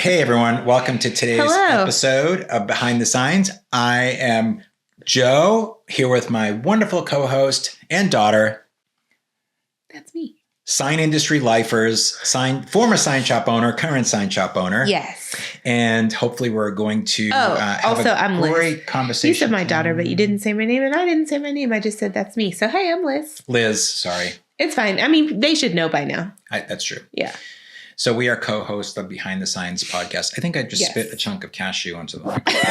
Hey everyone, welcome to today's episode of Behind the Signs. I am Joe, here with my wonderful co-host and daughter. That's me. Sign industry lifers, former sign shop owner, current sign shop owner. Yes. And hopefully we're going to have I'm great Liz. conversation. You said my daughter, but you didn't say my name, and I didn't say my name. I just said that's me. So, hey, I'm Liz. Liz, sorry. It's fine. I mean, they should know by now. That's true. Yeah. So we are co-hosts of Behind the Signs podcast. I think I just spit a chunk of cashew onto the microphone.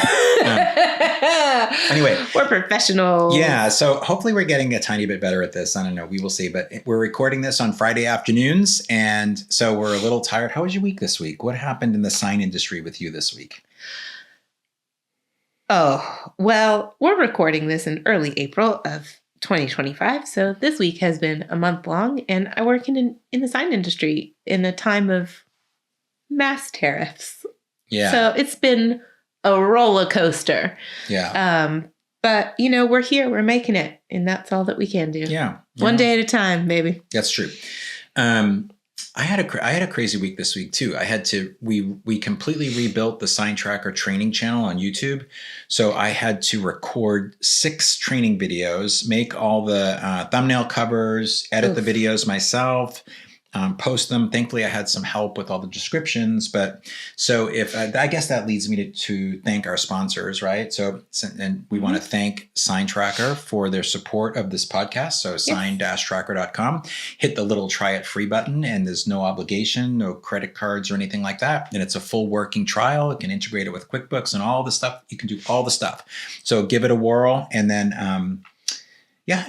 Anyway. We're professionals. Yeah. So hopefully we're getting a tiny bit better at this. I don't know. We will see. But we're recording this on Friday afternoons. And so we're a little tired. How was your week this week? What happened in the sign industry with you this week? Oh, well, we're recording this in early April of 2025. So this week has been a month long, and I work in the sign industry in a time of mass tariffs. Yeah. So it's been a roller coaster. Yeah. But we're here, we're making it, and that's all that we can do. Yeah. One day at a time, maybe. That's true. I had a crazy week this week too. We completely rebuilt the SignTracker training channel on YouTube. So I had to record 6 training videos, make all the thumbnail covers, edit the videos myself, post them. Thankfully, I had some help with all the descriptions. But so I guess that leads me to thank our sponsors, right? And we want to thank SignTracker for their support of this podcast. So sign-tracker.com, hit the little try it free button, and there's no obligation, no credit cards or anything like that. And it's a full working trial. It can integrate it with QuickBooks and all the stuff. You can do all the stuff. So give it a whirl. And then,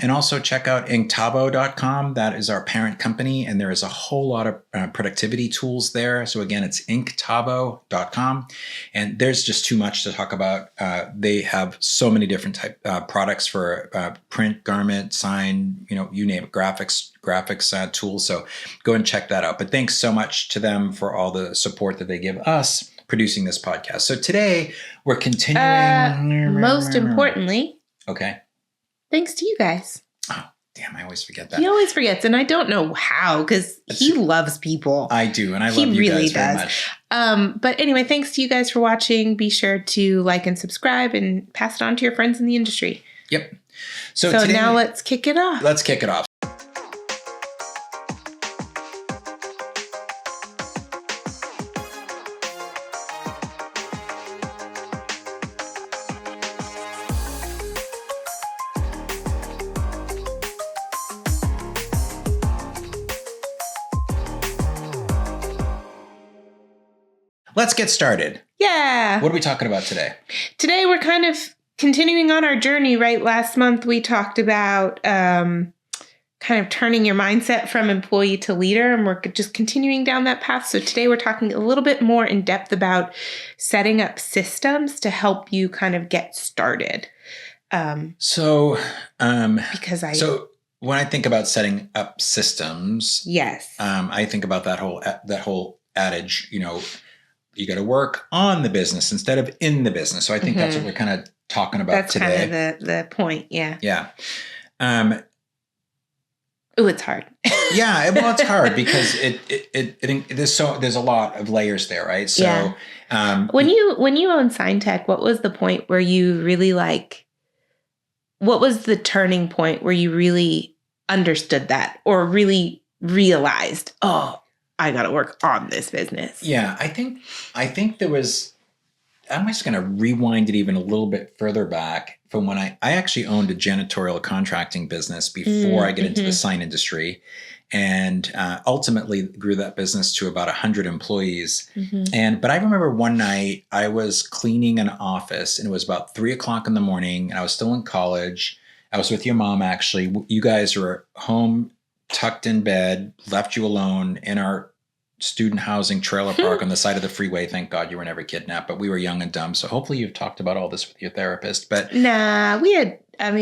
and also check out Inktavo.com. That is our parent company, and there is a whole lot of productivity tools there. So again, it's Inktavo.com, and there's just too much to talk about. They have so many different products for print, garment, sign, you name it, graphics tools. So go and check that out. But thanks so much to them for all the support that they give us producing this podcast. So today we're continuing. Most importantly. Okay. Thanks to you guys. Oh, damn. I always forget that. He always forgets, and I don't know how, because he loves people. I do, and I love you guys very much. But anyway, thanks to you guys for watching. Be sure to like and subscribe and pass it on to your friends in the industry. Yep. So today, now let's kick it off. Let's kick it off. Let's get started. Yeah. What are we talking about today? Today we're kind of continuing on our journey, right? Last month we talked about kind of turning your mindset from employee to leader, and we're just continuing down that path. So today we're talking a little bit more in depth about setting up systems to help you kind of get started. So when I think about setting up systems, yes, I think about that whole adage, you got to work on the business instead of in the business. So I think that's what we're kind of talking about today. That's kind of the point. Yeah. Yeah. It's hard. Yeah. Well, it's hard because there's a lot of layers there, right? So when you own SignTech, what was the point where you really what was the turning point where you really understood that or really realized, I got to work on this business? Yeah, I think there was, I'm just going to rewind it even a little bit further back from when I actually owned a janitorial contracting business before I get into the sign industry, and ultimately grew that business to about 100 employees. But I remember one night I was cleaning an office, and it was about 3:00 in the morning, and I was still in college. I was with your mom, actually. You guys were home, tucked in bed, left you alone in our student housing trailer park on the side of the freeway. Thank God you were never kidnapped, but we were young and dumb. So hopefully you've talked about all this with your therapist. But nah,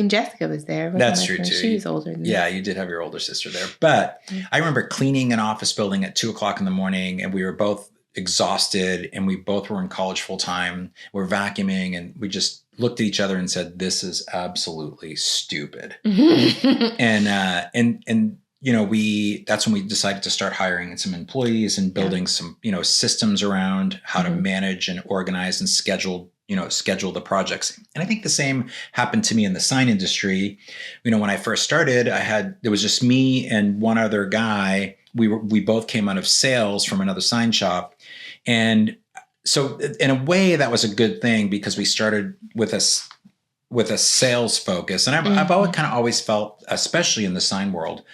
Jessica was there. That's true too. She was older than me. Yeah, you did have your older sister there. But I remember cleaning an office building at 2:00 in the morning, and we were both exhausted, and we both were in college full time. We're vacuuming, and we just looked at each other and said, "This is absolutely stupid." And that's when we decided to start hiring some employees and building some, systems around how to manage and organize and schedule the projects. And I think the same happened to me in the sign industry. When I first started, there was just me and one other guy. We both came out of sales from another sign shop. And so in a way that was a good thing because we started with a sales focus. And I've always felt, especially in the sign world,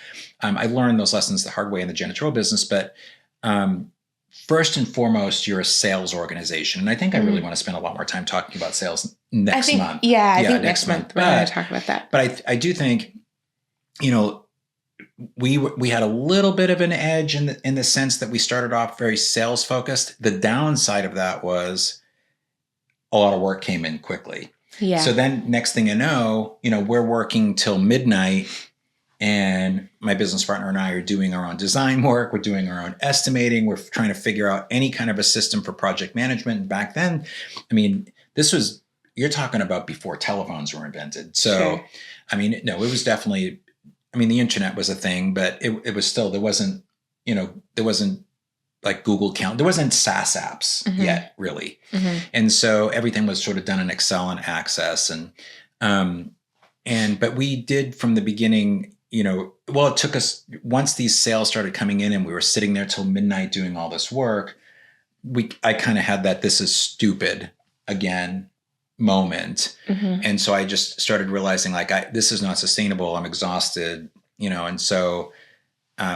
I learned those lessons the hard way in the janitorial business, but first and foremost, you're a sales organization. And I think I really want to spend a lot more time talking about sales next month. Yeah, I think next month we're going to talk about that. But I do think, we had a little bit of an edge in the sense that we started off very sales focused. The downside of that was a lot of work came in quickly. Yeah. So then next thing I know, we're working till midnight and my business partner and I are doing our own design work. We're doing our own estimating. We're trying to figure out any kind of a system for project management. And back then, you're talking about before telephones were invented. So, sure. It was definitely, the internet was a thing, but it was still, there wasn't like Google Count. There wasn't SaaS apps yet, really. And so everything was sort of done in Excel and Access. But we did from the beginning, it took us, once these sales started coming in and we were sitting there till midnight doing all this work, I kind of had that this is stupid again moment. And so I just started realizing this is not sustainable. I'm exhausted, and so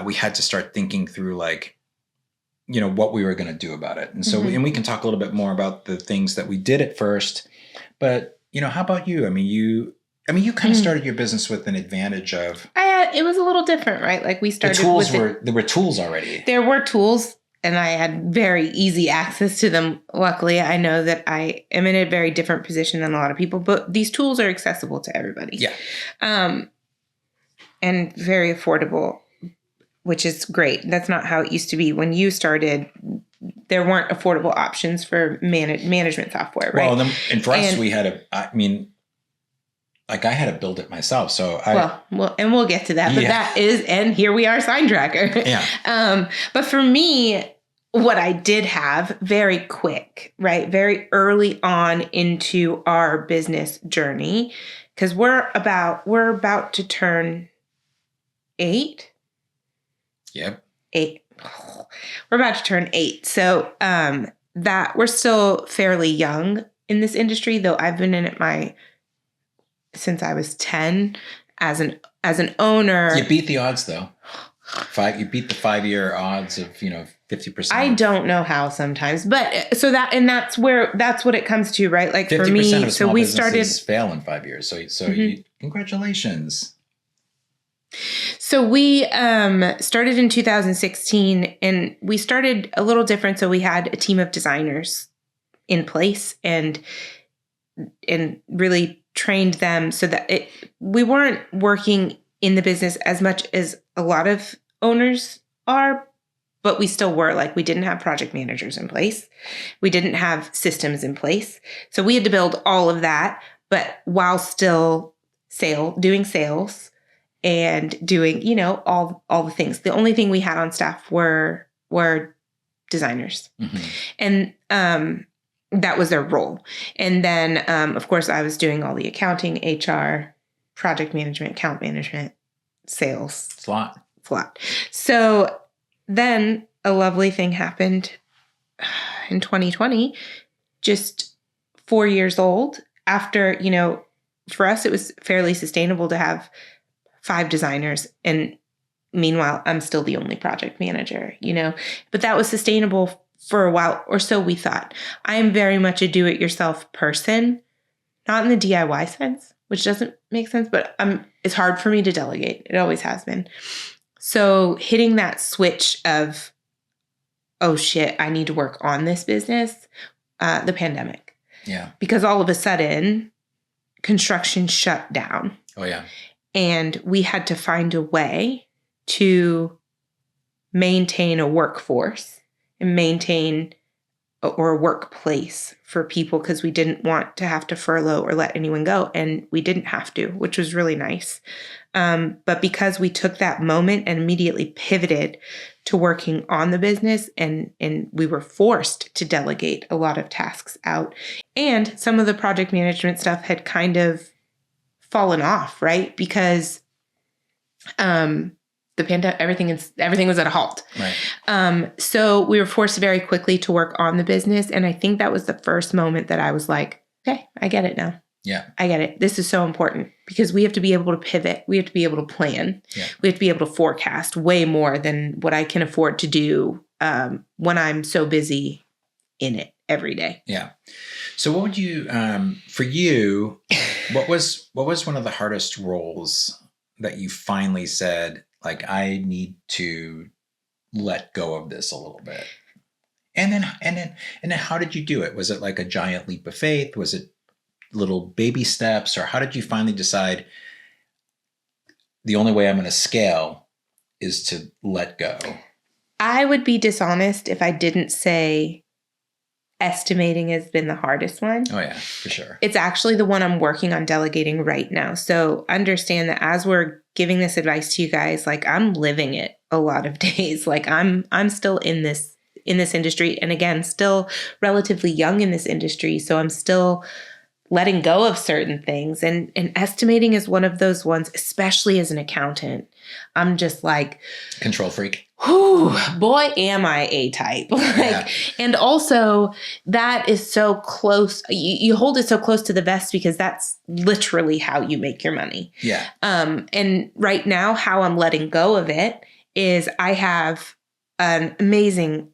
we had to start thinking through what we were going to do about it. And so, and we can talk a little bit more about the things that we did at first, but how about you? You kind of started your business with an advantage of. It was a little different, right? Like we started there were tools already. There were tools and I had very easy access to them. Luckily, I know that I am in a very different position than a lot of people, but these tools are accessible to everybody. Yeah. And very affordable, which is great. That's not how it used to be. When you started, there weren't affordable options for management software, right? Well, and for us, we had I had to build it myself. So and we'll get to that. But that is, and here we are, SignTracker. Yeah. But for me, what I did have very quick, right? Very early on into our business journey, because we're about to turn 8. Yep. 8. We're about to turn 8. So that we're still fairly young in this industry, though I've been in it since I was 10 as an owner. You beat the odds though. You beat the 5-year odds of 50%. I don't know how sometimes, but that's what it comes to, right? Like 50% for me, of small businesses fail in 5 years. So congratulations. So we started in 2016 and we started a little different. So we had a team of designers in place and really trained them so that we weren't working in the business as much as a lot of owners are, but we still were. Like we didn't have project managers in place. We didn't have systems in place. So we had to build all of that, but while still doing sales and doing, all the things. The only thing we had on staff were designers. And that was their role. And then, of course, I was doing all the accounting, HR, project management, account management, sales. It's a lot. So then a lovely thing happened in 2020, just 4 years old. After, for us, it was fairly sustainable to have 5 designers. And meanwhile, I'm still the only project manager, but that was sustainable for a while, or so we thought. I am very much a do-it-yourself person, not in the DIY sense, which doesn't make sense, but it's hard for me to delegate. It always has been. So hitting that switch of, oh shit, I need to work on this business, the pandemic. Yeah. Because all of a sudden, construction shut down. Oh, yeah. And we had to find a way to maintain a workforce and maintain or a workplace for people because we didn't want to have to furlough or let anyone go. And we didn't have to, which was really nice. But because we took that moment and immediately pivoted to working on the business and we were forced to delegate a lot of tasks out. And some of the project management stuff had kind of fallen off, right? Because the pandemic, everything was at a halt. Right. So we were forced very quickly to work on the business. And I think that was the first moment that I was like, okay, I get it now. Yeah. I get it. This is so important because we have to be able to pivot. We have to be able to plan. Yeah. We have to be able to forecast way more than what I can afford to do when I'm so busy in it every day. Yeah. So what would you, for you, what was one of the hardest roles that you finally said, like, I need to let go of this a little bit? And then how did you do it? Was it like a giant leap of faith? Was it little baby steps? Or how did you finally decide the only way I'm going to scale is to let go? I would be dishonest if I didn't say estimating has been the hardest one. Oh yeah, for sure. It's actually the one I'm working on delegating right now. So understand that as we're giving this advice to you guys, like, I'm living it a lot of days. Like, I'm still in this industry, and again, still relatively young in this industry. So I'm still letting go of certain things, and estimating is one of those ones, especially as an accountant. I'm just like, control freak. Whew, boy, am I A-type. And also that is so close. You hold it so close to the vest because that's literally how you make your money. Yeah. And right now, how I'm letting go of it is I have an amazing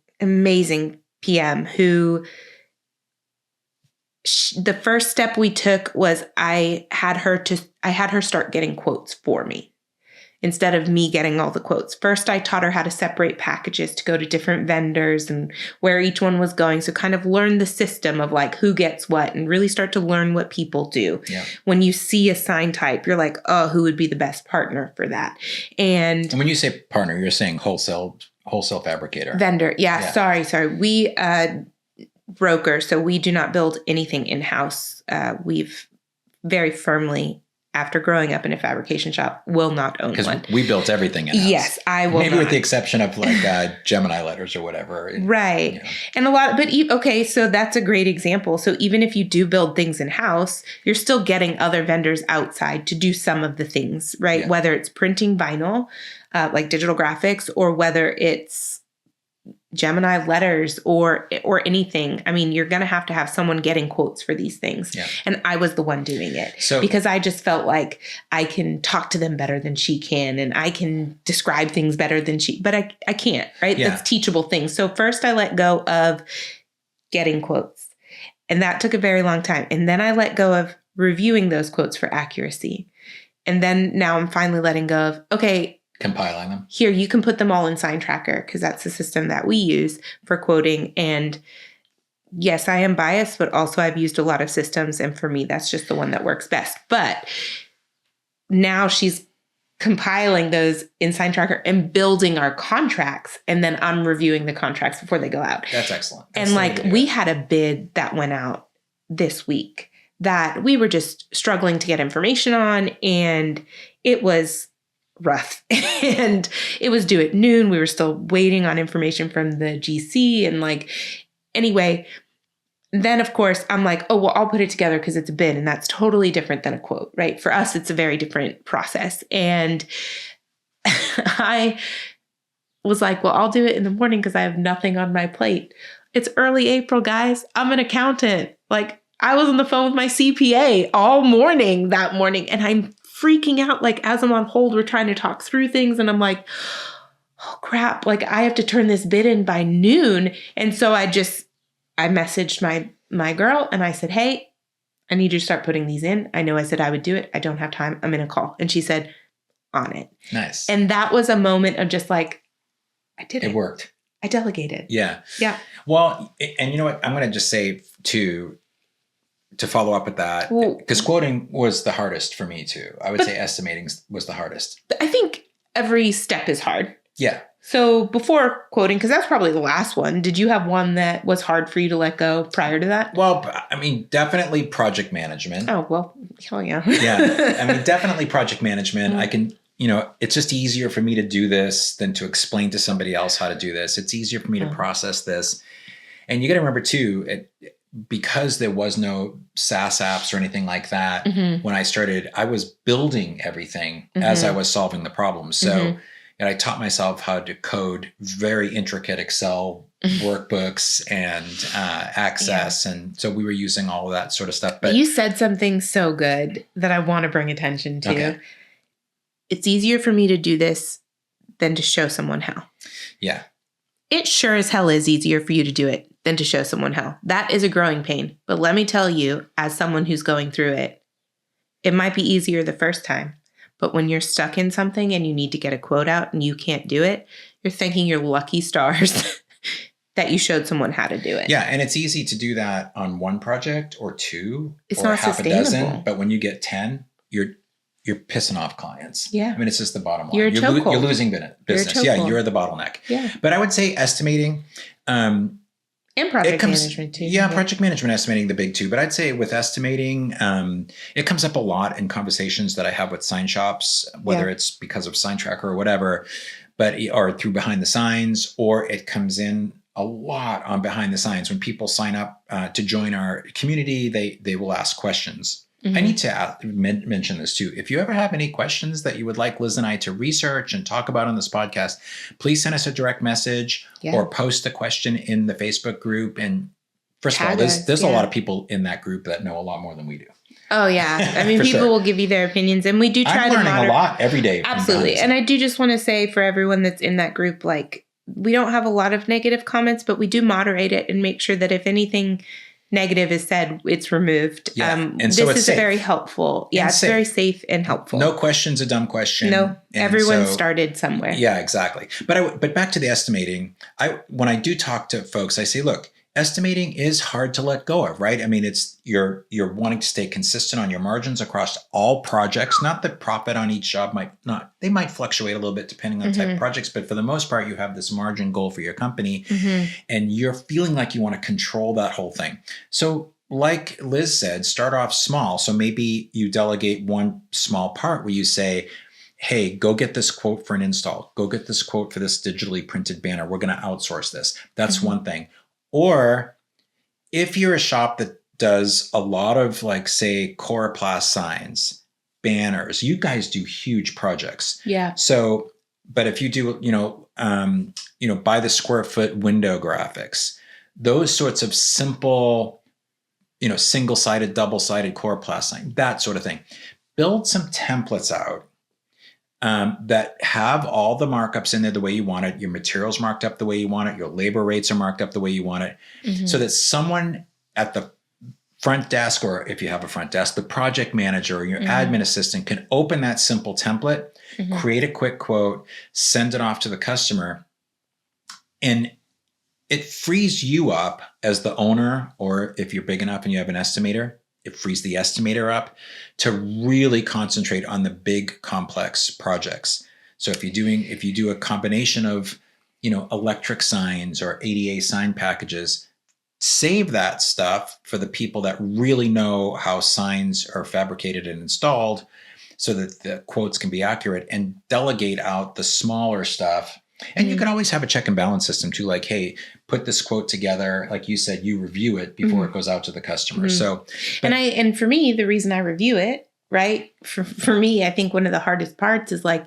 PM who the first step we took was I had her start getting quotes for me instead of me getting all the quotes. First, I taught her how to separate packages to go to different vendors and where each one was going. So kind of learn the system of like who gets what and really start to learn what people do. Yeah. When you see a sign type, you're like, oh, who would be the best partner for that? And when you say partner, you're saying wholesale fabricator. Vendor. Yeah. Sorry. We broker. So we do not build anything in-house. We've very firmly, after growing up in a fabrication shop, will not own one. Because we built everything in-house. Yes, I will. Maybe with the exception of like Gemini letters or whatever. Right. You know. And a lot, but okay, so that's a great example. So even if you do build things in-house, you're still getting other vendors outside to do some of the things, right? Yeah. Whether it's printing vinyl, like digital graphics, or whether it's Gemini letters or anything. I mean, you're going to have someone getting quotes for these things. Yeah. And I was the one doing it So, because I just felt like I can talk to them better than she can. And I can describe things better than but I can't, right? Yeah. That's teachable things. So first I let go of getting quotes, and that took a very long time. And then I let go of reviewing those quotes for accuracy. And then now I'm finally letting go of, okay, compiling them. Here, you can put them all in SignTracker because that's the system that we use for quoting. And yes, I am biased, but also I've used a lot of systems. And for me, that's just the one that works best. But now she's compiling those in SignTracker and building our contracts. And then I'm reviewing the contracts before they go out. That's excellent. That's and like we had a bid that went out this week that we were just struggling to get information on. And it was rough. And it was due at noon. We were still waiting on information from the GC. And like, anyway, then of course I'm like, oh, well, I'll put it together because it's a bid. And that's totally different than a quote, right? For us, it's a very different process. And I was like, well, I'll do it in the morning because I have nothing on my plate. It's early April, guys. I'm an accountant. Like, I was on the phone with my CPA all morning that morning, and I'm freaking out. Like, as I'm on hold, we're trying to talk through things, and I'm like, oh crap, like I have to turn this bid in by noon. And so I messaged my girl and I said, hey, I need you to start putting these in. I know I said I would do it. I don't have time. I'm in a call. And she said, on it. Nice. And that was a moment of just like, I did it. It worked. I delegated. Yeah. Yeah. Well, and you know what? I'm going to just say to follow up with that, because quoting was the hardest for me too. I would say estimating was the hardest. I think every step is hard. Yeah. So before quoting, because that's probably the last one, did you have one that was hard for you to let go prior to that? Well, I mean, definitely project management. Oh, well, hell yeah. Yeah. I mean, definitely project management. I can, it's just easier for me to do this than to explain to somebody else how to do this. It's easier for me to process this. And you got to remember too, because there was no SaaS apps or anything like that, when I started, I was building everything as I was solving the problem. So, and I taught myself how to code very intricate Excel workbooks and Access. And so we were using all of that sort of stuff. But you said something so good that I want to bring attention to. Okay. It's easier for me to do this than to show someone how. Yeah. It sure as hell is easier for you to do it than to show someone how. That is a growing pain. But let me tell you, as someone who's going through it, it might be easier the first time. But when you're stuck in something and you need to get a quote out and you can't do it, you're thanking your lucky stars that you showed someone how to do it. Yeah, and it's easy to do that on one project or two it's or not half sustainable. a dozen. But when you get 10, you're pissing off clients. Yeah. I mean, it's just the bottom line. You're losing business. You're the bottleneck. Yeah. But I would say estimating. And project management too. Yeah, project management, estimating, the big two. But I'd say with estimating, it comes up a lot in conversations that I have with sign shops, whether it's because of SignTracker or whatever, or through behind the signs, or it comes in a lot on behind the signs. When people sign up to join our community, they will ask questions. I need to mention this too. If you ever have any questions that you would like Liz and I to research and talk about on this podcast, please send us a direct message or post a question in the Facebook group. And first of all, there's a lot of people in that group that know a lot more than we do. Oh, yeah. I mean, people will give you their opinions, and we do try to learning a lot every day. Absolutely. And I do just want to say for everyone that's in that group, like, we don't have a lot of negative comments, but we do moderate it and make sure that if anything negative is said, it's removed. Yeah. And this so it's is safe. very helpful. Yeah, it's very safe and helpful. No question's a dumb question. No, and everyone started somewhere. Yeah, exactly. But back to the estimating, when I do talk to folks, I say, look, estimating is hard to let go of, right? I mean, it's you're wanting to stay consistent on your margins across all projects. Not that profit on each job they might fluctuate a little bit depending on type of projects, but for the most part, you have this margin goal for your company and you're feeling like you want to control that whole thing. So like Liz said, start off small. So maybe you delegate one small part where you say, hey, go get this quote for an install. Go get this quote for this digitally printed banner. We're going to outsource this. That's one thing. Or if you're a shop that does a lot of, like, say, Coroplast signs, banners, you guys do huge projects. Yeah. So, but if you do, by the square foot window graphics, those sorts of simple, single-sided, double-sided Coroplast sign, that sort of thing, build some templates out that have all the markups in there the way you want it, your materials marked up the way you want it, your labor rates are marked up the way you want it, so that someone at the front desk, or if you have a front desk, the project manager or your admin assistant can open that simple template, create a quick quote, send it off to the customer, and it frees you up as the owner, or if you're big enough and you have an estimator, it frees the estimator up to really concentrate on the big complex projects. So if you do a combination of, electric signs or ADA sign packages, save that stuff for the people that really know how signs are fabricated and installed so that the quotes can be accurate, and delegate out the smaller stuff. And you can always have a check and balance system too. Like, hey, put this quote together. Like you said, you review it before it goes out to the customer. So, and for me, the reason I review it, right? For me, I think one of the hardest parts is like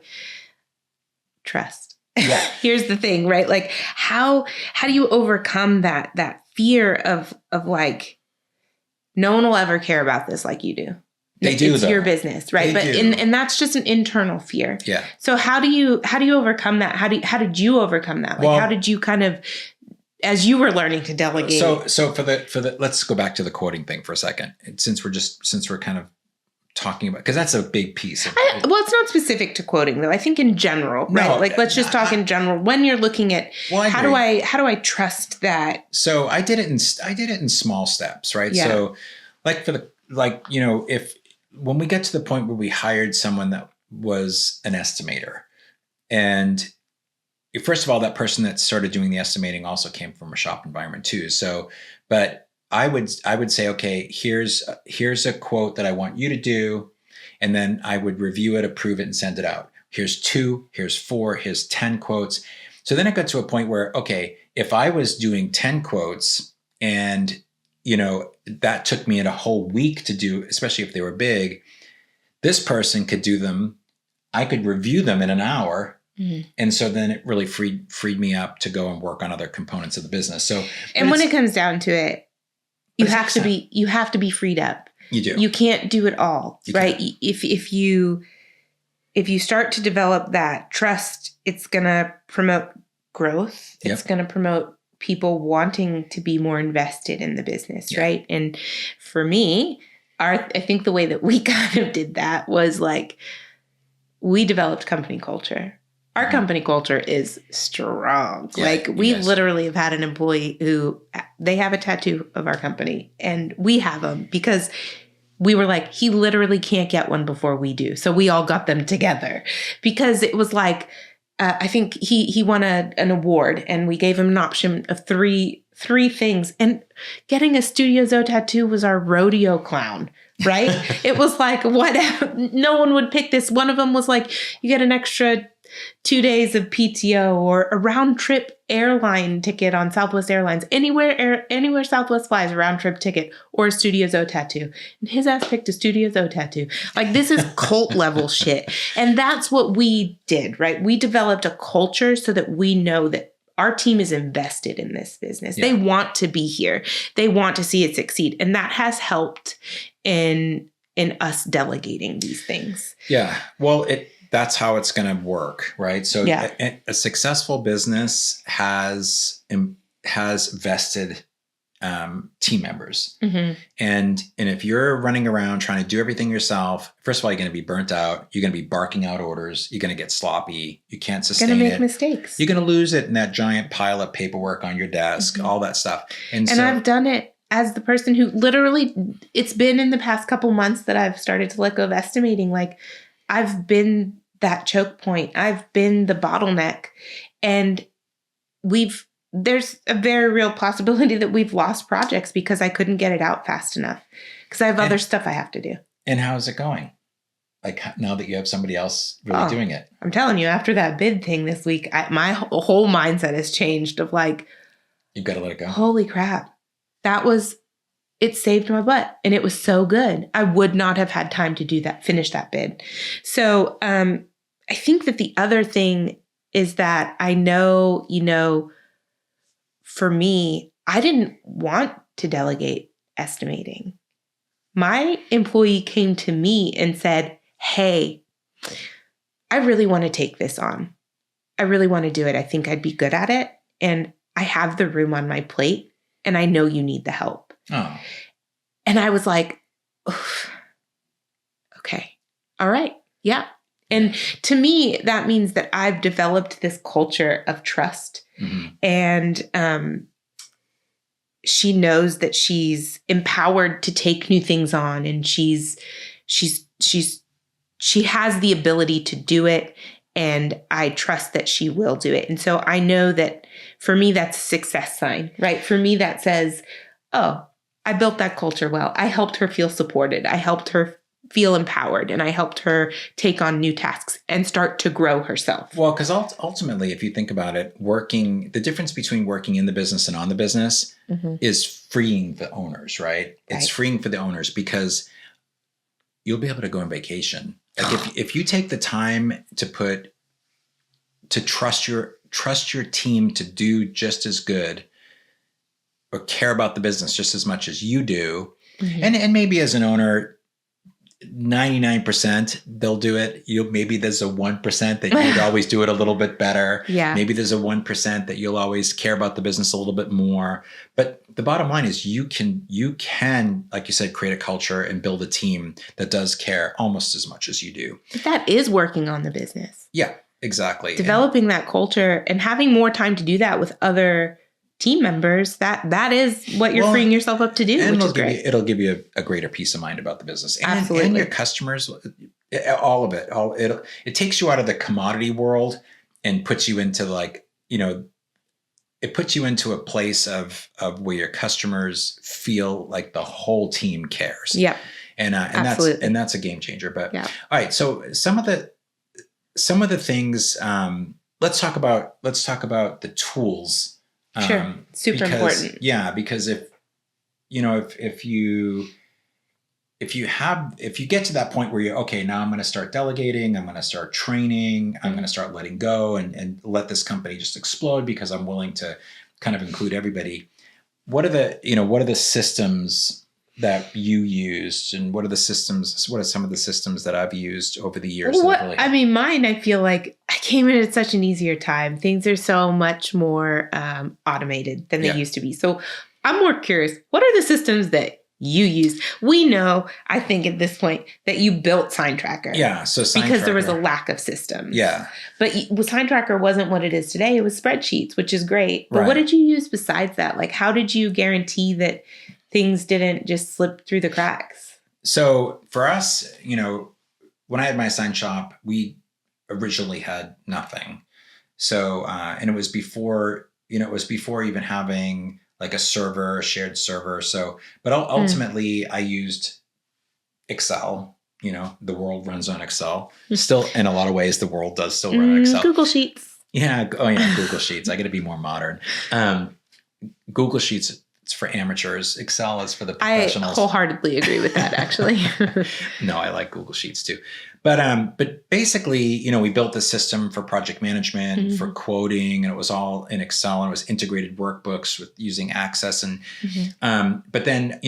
trust. Yeah. Here's the thing, right? Like how do you overcome that fear of like, no one will ever care about this like you do. They do, it's your business, right? But and that's just an internal fear. Yeah. So how do you overcome that? How did you overcome that? Like, how did you kind of, as you were learning to delegate? So for the let's go back to the quoting thing for a second. Since we're kind of talking about, because that's a big piece of it. Well, it's not specific to quoting though. I think in general, right? No, like let's just talk in general. When you're looking at how do I trust that? So I did it in small steps, right? Yeah. So when we get to the point where we hired someone that was an estimator, and first of all, that person that started doing the estimating also came from a shop environment too. So, but I would say, okay, here's a quote that I want you to do. And then I would review it, approve it, and send it out. Here's 2, here's 4, here's 10 quotes. So then it got to a point where, okay, if I was doing 10 quotes and, that took me a whole week to do, especially if they were big, this person could do them. I could review them in an hour. Mm-hmm. And so then it really freed me up to go and work on other components of the business. So, and when it comes down to it, you have to be freed up. You do. You can't do it all, right? Can't. If you start to develop that trust, it's going to promote growth. Yep. It's going to promote people wanting to be more invested in the business, right? And for me, I think the way that we kind of did that was like, we developed company culture. Our company culture is strong. Yeah, like we literally have had an employee who they have a tattoo of our company and we have them because we were like, he literally can't get one before we do. So we all got them together because it was like, I think he won an award and we gave him an option of three things. And getting a Studio Zo tattoo was our rodeo clown, right? It was like, what? No one would pick this. One of them was like, you get an extra 2 days of PTO or a round trip airline ticket on Southwest Airlines. Anywhere Southwest flies, a round trip ticket or a Studio Zo tattoo. And his ass picked a Studio Zo tattoo. Like this is cult level shit. And that's what we did, right? We developed a culture so that we know that our team is invested in this business. Yeah. They want to be here. They want to see it succeed. And that has helped in us delegating these things. Yeah. Well, that's how it's going to work, right? So a successful business has vested team members. Mm-hmm. And if you're running around trying to do everything yourself, first of all, you're going to be burnt out. You're going to be barking out orders. You're going to get sloppy. You can't sustain it. You're going to make mistakes. You're going to lose it in that giant pile of paperwork on your desk, mm-hmm. all that stuff. And so I've done it as the person who literally, it's been in the past couple months that I've started to let go of estimating. Like I've been that choke point. I've been the bottleneck. And there's a very real possibility that we've lost projects because I couldn't get it out fast enough because I have other stuff I have to do. And how is it going? Like now that you have somebody else really doing it? I'm telling you, after that bid thing this week, my whole mindset has changed of like, you've got to let it go. Holy crap. It saved my butt and it was so good. I would not have had time to do that, finish that bid. So I think that the other thing is that I know, for me, I didn't want to delegate estimating. My employee came to me and said, hey, I really want to take this on. I really want to do it. I think I'd be good at it. And I have the room on my plate and I know you need the help. Oh. And I was like, okay, all right, yeah. And to me, that means that I've developed this culture of trust. Mm-hmm. And she knows that she's empowered to take new things on, and she has the ability to do it. And I trust that she will do it. And so I know that for me, that's a success sign, right? For me, that says, oh, I built that culture well. I helped her feel supported. I helped her feel empowered, and I helped her take on new tasks and start to grow herself. Well, because ultimately, if you think about it, the difference between working in the business and on the business mm-hmm. is freeing the owners, right? It's freeing for the owners because you'll be able to go on vacation. Like if you take the time to trust your team to do just as good or care about the business just as much as you do, mm-hmm. and maybe as an owner, 99% they'll do it. Maybe there's a 1% that you'd always do it a little bit better. Yeah. Maybe there's a 1% that you'll always care about the business a little bit more. But the bottom line is you can, like you said, create a culture and build a team that does care almost as much as you do. But that is working on the business. Yeah, exactly. Developing that culture and having more time to do that with other team members, that is what you're freeing yourself up to do, and which is great. It'll give you a greater peace of mind about the business. Absolutely. And your customers, all of it. It takes you out of the commodity world and puts you into like, it puts you into a place of where your customers feel like the whole team cares. Yeah. And that's a game changer. But yeah. All right. So some of the things, let's talk about the tools. Sure. Super important. Yeah. Because if you get to that point where you're, okay, now I'm going to start delegating, I'm going to start training, I'm going to start letting go and let this company just explode because I'm willing to kind of include everybody. What are the systems that you used, and what are some of the systems that I've used over the years? Mine, I feel like I came in at such an easier time. Things are so much more automated than they used to be. So I'm more curious, what are the systems that you used? We know, I think at this point, that you built SignTracker. Yeah, so SignTracker. Because there was a lack of systems. Yeah. But SignTracker wasn't what it is today. It was spreadsheets, which is great. But what did you use besides that? Like, how did you guarantee that things didn't just slip through the cracks? So for us, when I had my sign shop, we originally had nothing. So, and it was before even having like a shared server. So, but ultimately I used Excel. The world runs on Excel. Still, in a lot of ways, the world does still run on Excel. Google Sheets. Yeah. Oh yeah. Google Sheets. I got to be more modern. Google Sheets, it's for amateurs. Excel is for the professionals. I wholeheartedly agree with that, actually. No, I like Google Sheets too. But basically, we built the system for project management, for quoting, and it was all in Excel, and it was integrated workbooks with using Access. And but then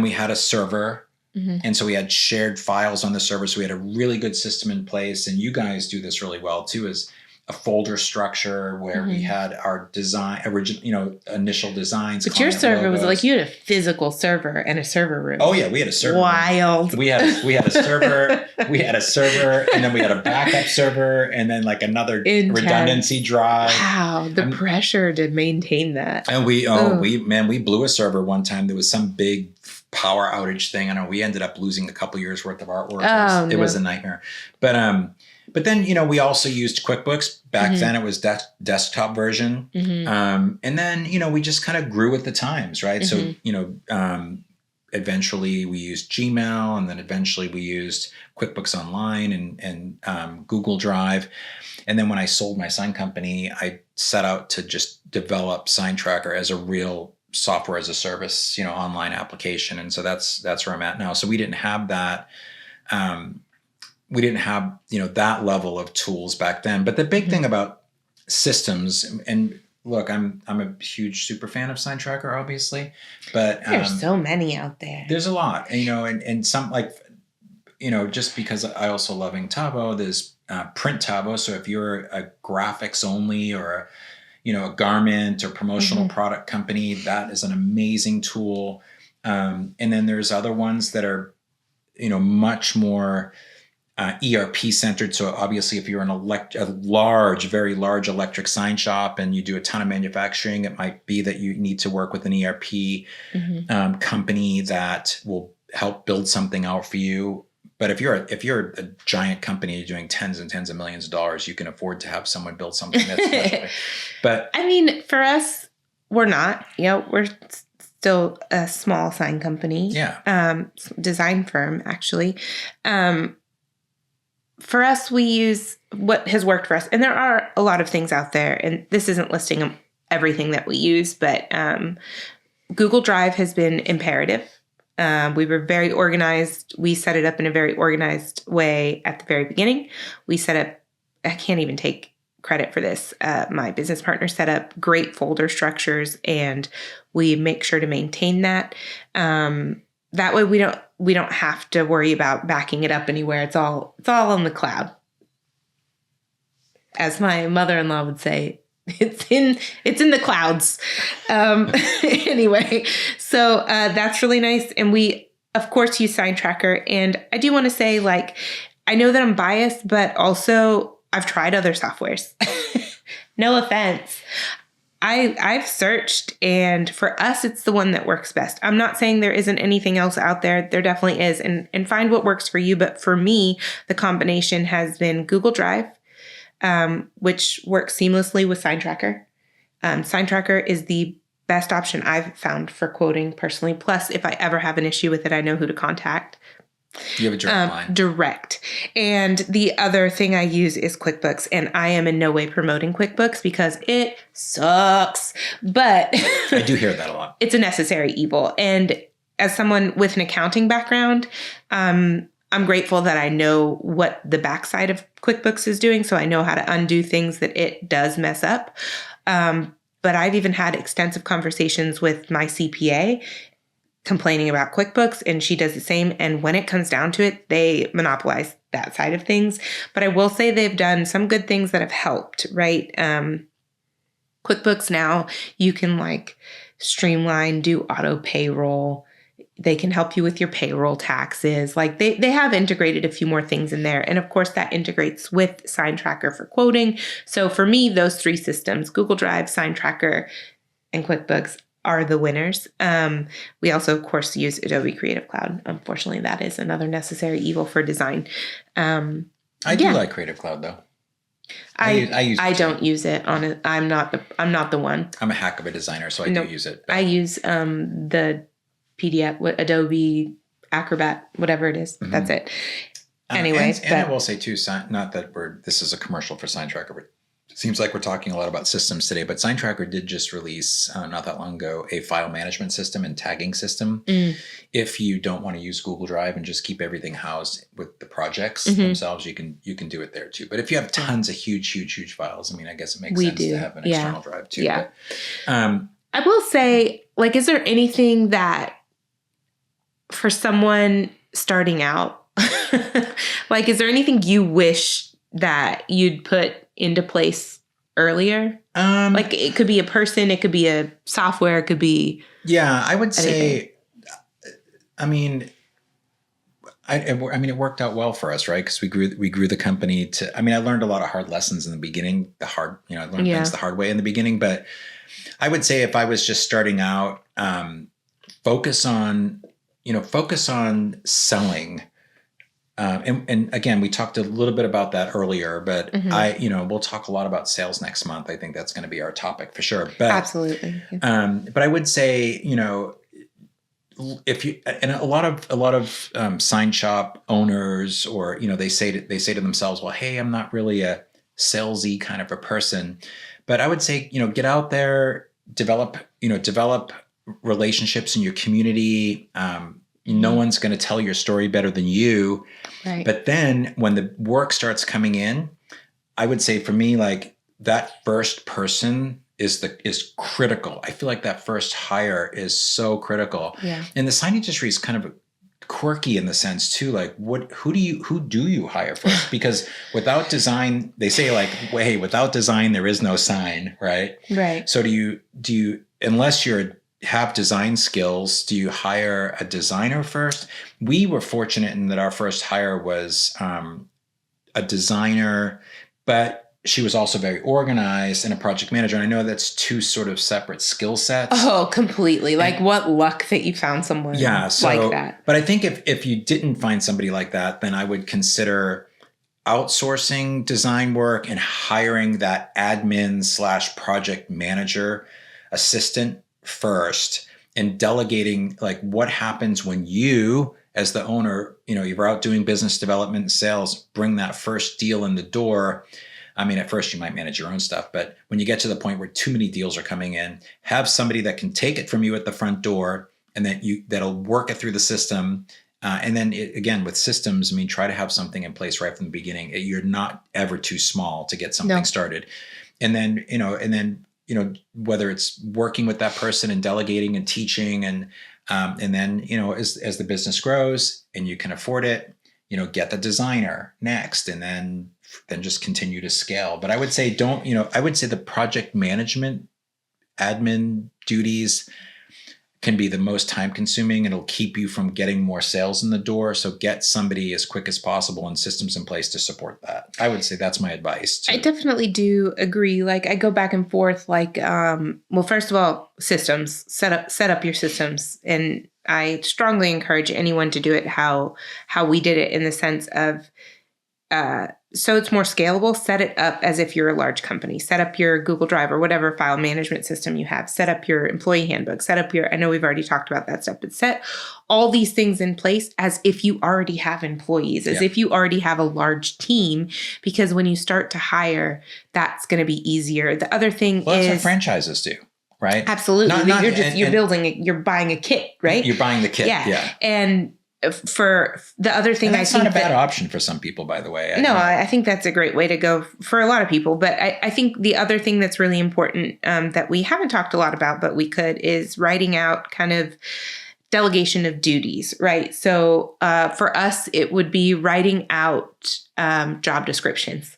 we had a server, and so we had shared files on the server. So we had a really good system in place, and you guys do this really well too. Is a folder structure where we had our initial designs. But your server was like, you had a physical server and a server room. Oh yeah, we had a server. Wild. Room. We had a server. We had a server, and then we had a backup server, and then like another redundancy drive. Wow, the pressure to maintain that. And we blew a server one time. There was some big power outage thing. I know we ended up losing a couple years worth of artwork. It was a nightmare. But then, we also used QuickBooks. Back then it was desktop version. And then, we just kind of grew with the times, right? So, eventually we used Gmail, and then eventually we used QuickBooks Online and Google Drive. And then when I sold my sign company, I set out to just develop SignTracker as a real software as a service, online application. And so that's where I'm at now. So we didn't have that. We didn't have, that level of tools back then. But the big thing about systems, and look, I'm a huge super fan of SignTracker, obviously, but there's so many out there. There's a lot, and some just because I also love Inktavo, there's Printavo. So if you're a graphics only or a garment or promotional product company, that is an amazing tool. And then there's other ones that are, much more ERP centered. So obviously if you're a very large electric sign shop and you do a ton of manufacturing, it might be that you need to work with an ERP company that will help build something out for you. But if you're a giant company doing tens and tens of millions of dollars, you can afford to have someone build something that's special. But I mean, for us, we're not. We're still a small sign company. Yeah. Design firm, actually. For us, we use what has worked for us. And there are a lot of things out there. And this isn't listing everything that we use, but Google Drive has been imperative. We were very organized. We set it up in a very organized way at the very beginning. We set up, I can't even take credit for this. My business partner set up great folder structures, and we make sure to maintain that. That way we don't have to worry about backing it up anywhere. It's all on the cloud. As my mother-in-law would say, it's in the clouds. Anyway, so that's really nice. And we, of course, use SignTracker. And I do want to say, I know that I'm biased, but also I've tried other softwares. No offense. I've searched, and for us, it's the one that works best. I'm not saying there isn't anything else out there. There definitely is, and find what works for you. But for me, the combination has been Google Drive, which works seamlessly with SignTracker. SignTracker is the best option I've found for quoting personally. Plus, if I ever have an issue with it, I know who to contact. You have a direct line. Direct. And the other thing I use is QuickBooks. And I am in no way promoting QuickBooks because it sucks. But I do hear that a lot. It's a necessary evil. And as someone with an accounting background, I'm grateful that I know what the backside of QuickBooks is doing. So I know how to undo things that it does mess up. But I've even had extensive conversations with my CPA complaining about QuickBooks, and she does the same. And when it comes down to it, they monopolize that side of things. But I will say they've done some good things that have helped, right? QuickBooks now, you can like streamline, do auto payroll. They can help you with your payroll taxes. Like they have integrated a few more things in there. And of course that integrates with SignTracker for quoting. So for me, those three systems, Google Drive, SignTracker, and QuickBooks are the winners. We also, of course, use Adobe Creative Cloud. Unfortunately, that is another necessary evil for design. I do like Creative Cloud though. I don't use it on it. I'm not the one. I'm a hack of a designer, so I do use it. I use the PDF, Adobe Acrobat, whatever it is. Mm-hmm. That's it. Anyway, and I will say too, not that this is a commercial for SignTracker, but it seems like we're talking a lot about systems today. But SignTracker did just release not that long ago a file management system and tagging system. If you don't want to use Google Drive and just keep everything housed with the projects themselves, you can do it there too. But if you have tons of huge files, I mean, I guess it makes sense to have an external drive too. Yeah. But, I will say, like, is there anything that for someone starting out, like, is there anything you wish that you'd put into place earlier? Like, it could be a person, it could be a software, it could be. Yeah, I would say, I mean, it worked out well for us, right? Because we grew the company to. I mean, I learned a lot of hard lessons in the beginning. I learned things the hard way in the beginning. But I would say if I was just starting out, focus on selling. And again, we talked a little bit about that earlier, but we'll talk a lot about sales next month. I think that's going to be our topic for sure. But absolutely. But I would say, if you, and a lot of sign shop owners, or, they say to themselves, well, hey, I'm not really a salesy kind of a person, but I would say, get out there, develop relationships in your community. No one's going to tell your story better than you. Right. But then when the work starts coming in, I would say for me, like, that first person is critical. I feel like that first hire is so critical. Yeah. And the sign industry is kind of quirky in the sense too, like, who do you hire first? Because without design, they say, like, well, hey, without design, there is no sign, right? Right. So do you unless you're have design skills, do you hire a designer first? We were fortunate in that our first hire was a designer, but she was also very organized and a project manager. And I know that's two sort of separate skill sets. Oh, completely. Like, what luck that you found someone like that. But I think if you didn't find somebody like that, then I would consider outsourcing design work and hiring that admin / project manager assistant first, and delegating, like, what happens when you, as the owner, you're out doing business development and sales, bring that first deal in the door. I mean, at first you might manage your own stuff, but when you get to the point where too many deals are coming in, have somebody that can take it from you at the front door, and that'll work it through the system. And then again, with systems, I mean, try to have something in place right from the beginning. You're not ever too small to get something started. And then, whether it's working with that person and delegating and teaching, and then, as the business grows and you can afford it, get the designer next, and then just continue to scale. But I would say I would say the project management admin duties can be the most time consuming. It'll keep you from getting more sales in the door. So get somebody as quick as possible and systems in place to support that. I would say that's my advice too. I definitely do agree. Like, I go back and forth, like, well, first of all, systems, set up your systems. And I strongly encourage anyone to do it how we did it, in the sense of so it's more scalable, set it up as if you're a large company. Set up your Google Drive or whatever file management system you have. Set up your employee handbook. Set up I know we've already talked about that stuff, but set all these things in place as if you already have employees, as if you already have a large team, because when you start to hire, that's going to be easier. The other thing is... That's what franchises do. Right? Absolutely. You're buying a kit, right? You're buying the kit. Yeah. And for the other thing, that's not a bad option for some people, by the way. I think that's a great way to go for a lot of people. But I think the other thing that's really important that we haven't talked a lot about, but we could, is writing out kind of delegation of duties, right? So for us, it would be writing out job descriptions.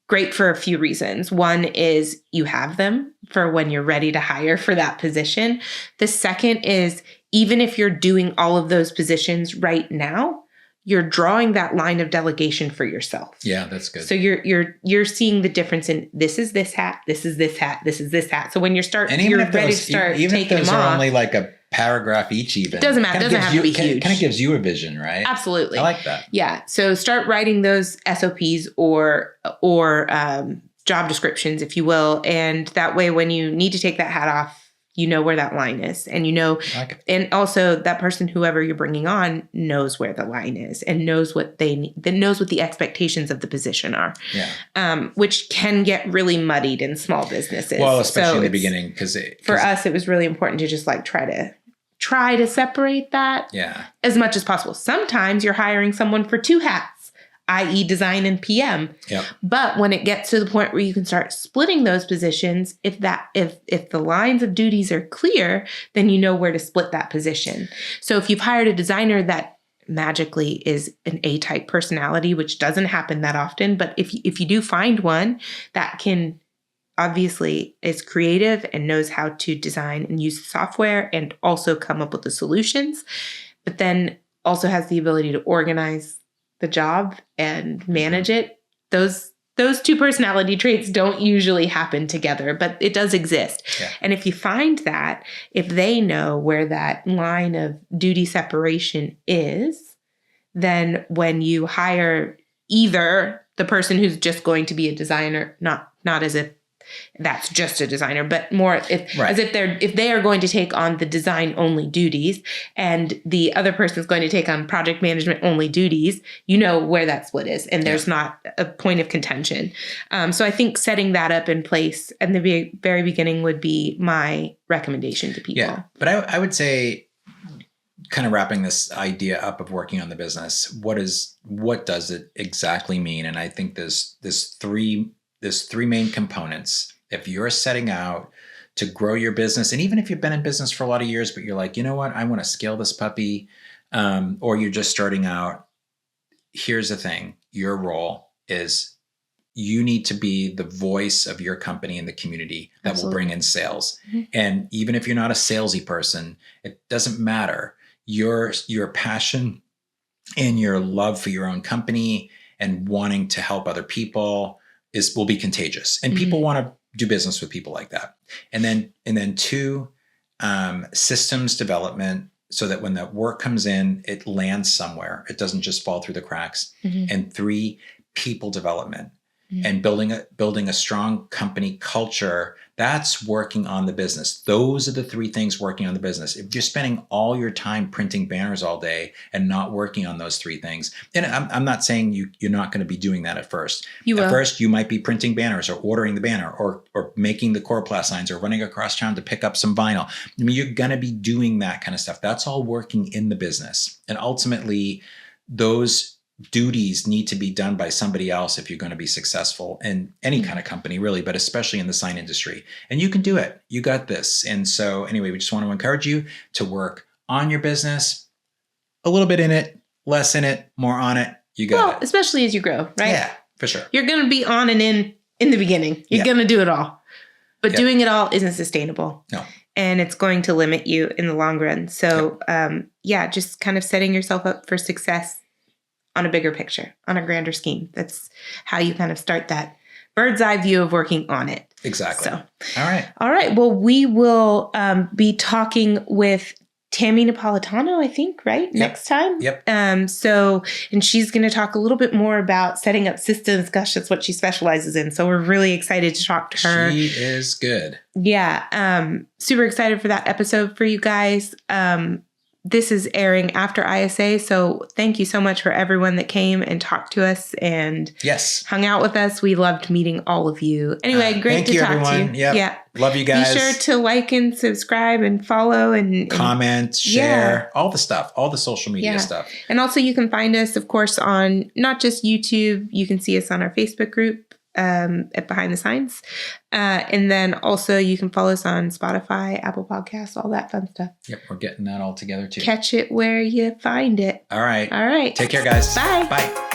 Great for a few reasons. One is you have them for when you're ready to hire for that position. The second is, even if you're doing all of those positions right now, you're drawing that line of delegation for yourself. Yeah, that's good. So you're seeing the difference in, this is this hat, this is this hat, this is this hat. So when you're ready to start even taking if those them off, are only like a paragraph each, even doesn't matter. Doesn't have to be huge. Kind of gives you a vision, right? Absolutely. I like that. Yeah. So start writing those SOPs or job descriptions, if you will, and that way, when you need to take that hat off, you know where that line is, and and also that person, whoever you're bringing on, knows where the line is and knows what they need, that knows what the expectations of the position are. Yeah. Which can get really muddied in small businesses. Well, especially in the beginning, because for us, it was really important to just like try to separate that as much as possible. Sometimes you're hiring someone for two hats, i.e. design and PM. Yep. But when it gets to the point where you can start splitting those positions, if the lines of duties are clear, then you know where to split that position. So if you've hired a designer that magically is an A-type personality, which doesn't happen that often, but if you do find one that can obviously is creative and knows how to design and use the software and also come up with the solutions, but then also has the ability to organize the job and manage it, those two personality traits don't usually happen together, but it does exist. Yeah. And if you find that, if they know where that line of duty separation is, then when you hire either the person who's just going to be a designer, not as if that's just a designer, but more as if they are going to take on the design only duties and the other person is going to take on project management only duties, you know where that split is, and there's not a point of contention. So I think setting that up in place at the very beginning would be my recommendation to people. Yeah, but I would say, kind of wrapping this idea up of working on the business, what does it exactly mean? And I think there's three main components. If you're setting out to grow your business, and even if you've been in business for a lot of years, but you're like, you know what, I want to scale this puppy, or you're just starting out, here's the thing. Your role is you need to be the voice of your company in the community that Absolutely. will bring in sales. Mm-hmm. And even if you're not a salesy person, it doesn't matter. Your passion and your love for your own company and wanting to help other people will be contagious, and people want to do business with people like that. And then two, systems development, so that when that work comes in, it lands somewhere. It doesn't just fall through the cracks. Mm-hmm. And three, people development. And building a strong company culture. That's working on the business. Those are the three things working on the business. If you're spending all your time printing banners all day and not working on those three things, and I'm not saying you're not going to be doing that at first. At first, you might be printing banners or ordering the banner or making the Coroplast signs or running across town to pick up some vinyl. I mean, you're going to be doing that kind of stuff. That's all working in the business. And ultimately, those duties need to be done by somebody else if you're going to be successful in any kind of company, really, but especially in the sign industry. And you can do it. You got this. And so anyway, we just want to encourage you to work on your business, a little bit in it, less in it, more on it. You got it. Especially as you grow, right? Yeah, for sure. You're going to be on and in the beginning. You're going to do it all. But doing it all isn't sustainable. No. And it's going to limit you in the long run. So just kind of setting yourself up for success on a bigger picture, on a grander scheme. That's how you kind of start that bird's eye view of working on it. Exactly. So, all right. Well, we will be talking with Tammy Napolitano, I think, right? Yep. Next time. Yep. And she's going to talk a little bit more about setting up systems. Gosh, that's what she specializes in. So we're really excited to talk to her. She is good. Yeah. Super excited for that episode for you guys. This is airing after ISA. So thank you so much for everyone that came and talked to us and hung out with us. We loved meeting all of you. Anyway, great to talk to you. Yep. Yeah. Love you guys. Be sure to like and subscribe and follow and comment, share, all the stuff, all the social media stuff. And also you can find us, of course, on not just YouTube. You can see us on our Facebook group at Behind the Signs. And then also you can follow us on Spotify, Apple Podcasts, all that fun stuff. Yep, we're getting that all together too. Catch it where you find it. All right. All right. Take care, guys. Bye. Bye.